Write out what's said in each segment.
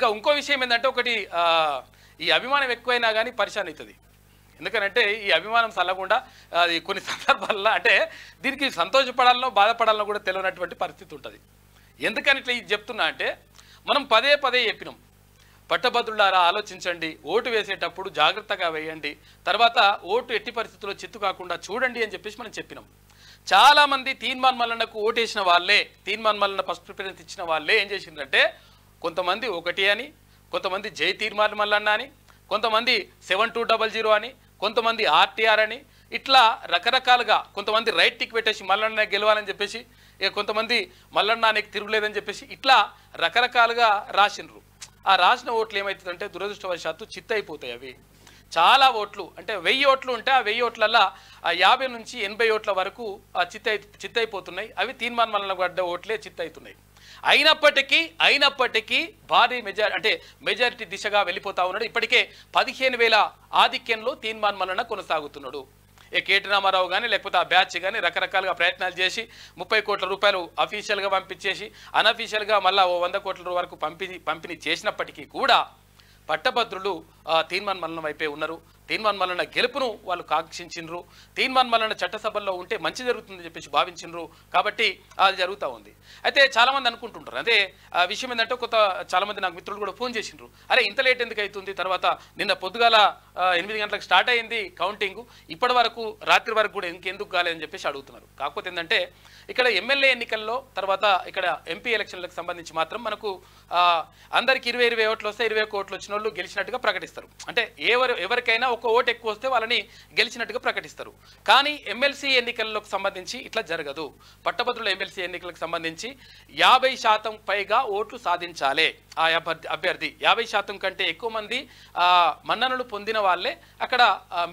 ఇంకా ఇంకో విషయం ఏంటంటే ఒకటి ఈ అభిమానం ఎక్కువైనా కానీ పరిశాన్ అవుతుంది. ఎందుకనంటే ఈ అభిమానం చల్లకుండా అది కొన్ని సందర్భాల్లో అంటే దీనికి సంతోషపడాలనో బాధపడాలనో కూడా తెలియనటువంటి పరిస్థితి ఉంటుంది. ఎందుకని ఇట్లా ఇది చెప్తున్నా అంటే మనం పదే పదే చెప్పినాం, పట్టభద్రులారా ఆలోచించండి, ఓటు వేసేటప్పుడు జాగ్రత్తగా వేయండి, తర్వాత ఓటు ఎట్టి పరిస్థితుల్లో చిత్తు కాకుండా చూడండి అని చెప్పేసి మనం చెప్పినాం. చాలామంది తీన్మాన్ మల్లన్నకు ఓటేసిన వాళ్ళే, తీన్మాన్ మల్లన్న ఫస్ట్ ప్రిఫరెన్స్ ఇచ్చిన వాళ్ళే ఏం చేసిందంటే కొంతమంది 1 అని, కొంతమంది జై తీన్మాన్ మల్లన్న అని, కొంతమంది 7200 అని, కొంతమంది ఆర్టీఆర్ అని, ఇట్లా రకరకాలుగా కొంతమంది రైట్ టిక్ పెట్టేసి మల్లన్న గెలవాలని చెప్పేసి, కొంతమంది మల్లన్న నీకు తిరుగులేదని చెప్పేసి ఇట్లా రకరకాలుగా రాసినరు. ఆ రాసిన ఓట్లు ఏమవుతుందంటే దురదృష్టవశాత్తు చిత్తయిపోతాయి. అవి చాలా ఓట్లు అంటే 1000 ఓట్లు ఉంటే ఆ 1000 ఓట్లల్లో 50 నుంచి 80 ఓట్ల వరకు చిత్తయిపోతున్నాయి. అవి తీన్మాన్ మల్లన్న గడ్డ ఓట్లే చిత్తవుతున్నాయి. అయినప్పటికీ భారీ మెజారిటీ దిశగా వెళ్ళిపోతా ఉన్నాడు. ఇప్పటికే 15,000 ఆధిక్యంలో తీన్మాన్ మల్లన్న కొనసాగుతున్నాడు. కేటీ రామారావు కానీ లేకపోతే ఆ బ్యాచ్ కానీ రకరకాలుగా ప్రయత్నాలు చేసి 30 కోట్ల రూపాయలు అఫీషియల్గా పంపించేసి అన్అఫీషియల్గా మళ్ళీ 100 కోట్ల వరకు పంపిణీ చేసినప్పటికీ కూడా పట్టభద్రులు తీన్మాన్ మల్లన్న వైపే ఉన్నారు. తీన్మాన్ మల్లన్న గెలుపును వాళ్ళు కాంక్షించినరు. తీన్మాన్ మల్లన్న చట్టసభల్లో ఉంటే మంచి జరుగుతుందని చెప్పేసి భావించినరు. కాబట్టి అది జరుగుతూ ఉంది. అయితే చాలామంది అనుకుంటుంటారు, అదే విషయం ఏంటంటే చాలామంది నాకు మిత్రులు కూడా ఫోన్ చేసిండ్రు, అరే ఇంత లేట్ ఎందుకు అవుతుంది, తర్వాత నిన్న పొద్దుగాల 8 గంటలకు స్టార్ట్ అయింది కౌంటింగ్, ఇప్పటి వరకు రాత్రి వరకు కూడా ఇంకెందుకు కాలేదని చెప్పేసి అడుగుతున్నారు. కాకపోతే ఏంటంటే ఇక్కడ ఎమ్మెల్యే ఎన్నికల్లో తర్వాత ఇక్కడ ఎంపీ ఎలక్షన్లకు సంబంధించి మాత్రం మనకు అందరికి 20 ఓట్లు వస్తే 20 ఓట్లు వచ్చిన వాళ్ళు గెలిచినట్టుగా ప్రకటిస్తారు. అంటే ఎవరికైనా ఒక ఓటు ఎక్కువ వస్తే వాళ్ళని గెలిచినట్టుగా ప్రకటిస్తారు. కానీ ఎమ్మెల్సీ ఎన్నికలకు సంబంధించి ఇట్లా జరగదు. పట్టభద్రుల ఎమ్మెల్సీ ఎన్నికలకు సంబంధించి 50% పైగా ఓట్లు సాధించాలి. ఆ అభ్యర్థి 50% కంటే ఎక్కువ మంది మన్ననలు పొందిన వాళ్ళే అక్కడ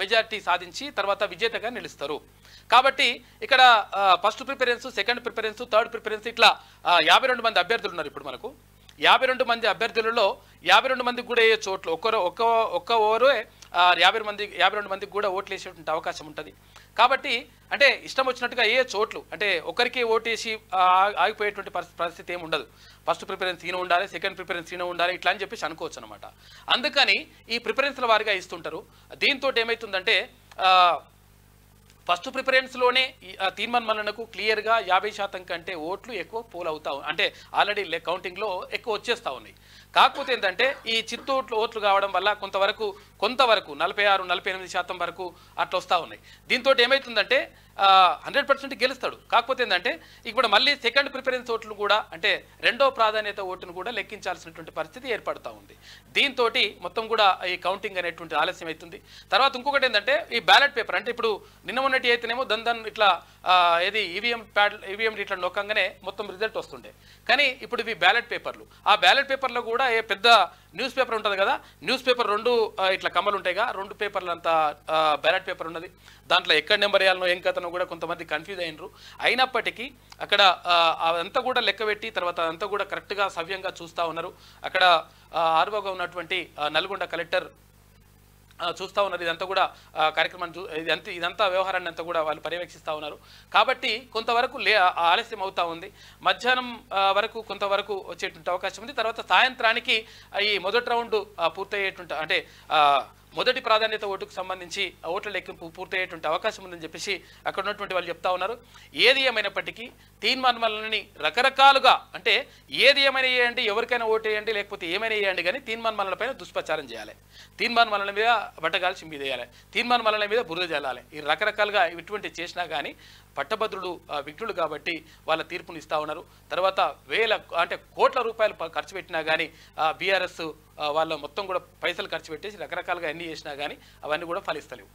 మెజారిటీ సాధించి తర్వాత విజేతగా నిలుస్తారు. కాబట్టి ఇక్కడ first preference, second preference, third preference ఇట్లా 52 మంది అభ్యర్థులు ఉన్నారు. ఇప్పుడు మనకు 52 మంది అభ్యర్థులలో 52 మందికి కూడా వేయచ్చు ఓట్లు. ఒక్క ఓవరే 52 మందికి కూడా ఓట్లు వేసేటువంటి అవకాశం ఉంటుంది. కాబట్టి అంటే ఇష్టం వచ్చినట్టుగా వేయచ్చు ఓట్లు. అంటే ఒకరికి ఓటు వేసి ఆగిపోయేటువంటి పరిస్థితి ఏమి ఉండదు. ఫస్ట్ ప్రిఫరెన్స్ ఈయన ఉండాలి, సెకండ్ ప్రిఫరెన్స్ ఈయన ఉండాలి, ఇట్లా అని చెప్పేసి అనుకోవచ్చు అనమాట. అందుకని ఈ ప్రిఫరెన్స్ల వారిగా ఇస్తుంటారు. దీంతో ఏమవుతుందంటే ఫస్ట్ ప్రిఫరెన్స్లోనే తీన్మాన్ మల్లన్నకు క్లియర్గా 50% కంటే ఓట్లు ఎక్కువ పోల్ అవుతా, అంటే ఆల్రెడీ కౌంటింగ్లో ఎక్కువ వచ్చేస్తూ ఉన్నాయి. కాకపోతే ఏంటంటే ఈ చిత్తు ఓట్లు కావడం వల్ల కొంతవరకు 46-48% వరకు అట్లా వస్తూ ఉన్నాయి. దీంతో ఏమవుతుందంటే 100% గెలుస్తాడు. కాకపోతే ఏంటంటే ఇప్పుడు మళ్ళీ సెకండ్ ప్రిఫరెన్స్ ఓట్లు కూడా అంటే రెండో ప్రాధాన్యత ఓటును కూడా లెక్కించాల్సినటువంటి పరిస్థితి ఏర్పడుతూ ఉంది. దీంతో మొత్తం కూడా ఈ కౌంటింగ్ అనేటువంటి ఆలస్యం అవుతుంది. తర్వాత ఇంకొకటి ఏంటంటే ఈ బ్యాలెట్ పేపర్ అంటే ఇప్పుడు నిన్న మొన్నటి అయితేనేమో దన్ ఇట్లా ఏది ఈవీఎం ఇట్లా నొక్కంగానే మొత్తం రిజల్ట్ వస్తుండే. కానీ ఇప్పుడు ఇవి బ్యాలెట్ పేపర్లు. ఆ బ్యాలెట్ పేపర్లో కూడా పెద్ద న్యూస్ పేపర్ ఉంటుంది కదా, న్యూస్ పేపర్ 2 ఇట్లా కమ్మలు ఉంటాయిగా, 2 పేపర్లు అంతా బ్యాలెట్ పేపర్ ఉన్నది. దాంట్లో ఎక్కడ నెంబర్ వేయాలనో ఏం కథనో కూడా కొంతమంది కన్ఫ్యూజ్ అయినరు. అయినప్పటికీ అక్కడ అదంతా కూడా లెక్కబెట్టి తర్వాత అదంతా కూడా కరెక్ట్గా సవ్యంగా చూస్తూ ఉన్నారు. అక్కడ ఆర్వోగా ఉన్నటువంటి నల్గొండ కలెక్టర్ చూస్తూ ఉన్నారు. ఇదంతా కూడా కార్యక్రమాన్ని ఇదంతా వ్యవహారాన్ని అంతా కూడా వాళ్ళు పర్యవేక్షిస్తూ ఉన్నారు. కాబట్టి కొంతవరకు ఆలస్యం అవుతూ ఉంది. మధ్యాహ్నం వరకు కొంతవరకు వచ్చేటువంటి అవకాశం ఉంది. తర్వాత సాయంత్రానికి ఈ మొదటి రౌండ్ పూర్తయ్యేటువంటి అంటే మొదటి ప్రాధాన్యత ఓటుకు సంబంధించి ఓట్ల లెక్కింపు పూర్తయ్యేటువంటి అవకాశం ఉందని చెప్పేసి అక్కడ ఉన్నటువంటి వాళ్ళు చెప్తా ఉన్నారు. ఏది ఏమైనప్పటికీ తీన్మాన్ మల్లన్నని రకరకాలుగా అంటే ఏది ఏమైనా వేయండి, ఎవరికైనా ఓటు వేయండి, లేకపోతే ఏమైనా వేయండి, కానీ తీన్మాన్ మల్లన్న పైన దుష్ప్రచారం చేయాలి, తీన్మాన్ మల్లన్న మీద బట్టగాల్చి మీద వేయాలి, తీన్మాన్ మల్లన్న మీద బురద జల్లాలి. ఈ రకరకాలుగా ఇటువంటి చేసినా కానీ పట్టభద్రులు విఘ్నులు కాబట్టి వాళ్ళ తీర్పుని ఇస్తూ ఉన్నారు. తర్వాత కోట్ల రూపాయలు ఖర్చు పెట్టినా కానీ బీఆర్ఎస్ వాళ్ళ మొత్తం కూడా పైసలు ఖర్చు పెట్టేసి రకరకాలుగా అన్ని చేసినా కానీ అవన్నీ కూడా ఫలిస్తలేవు.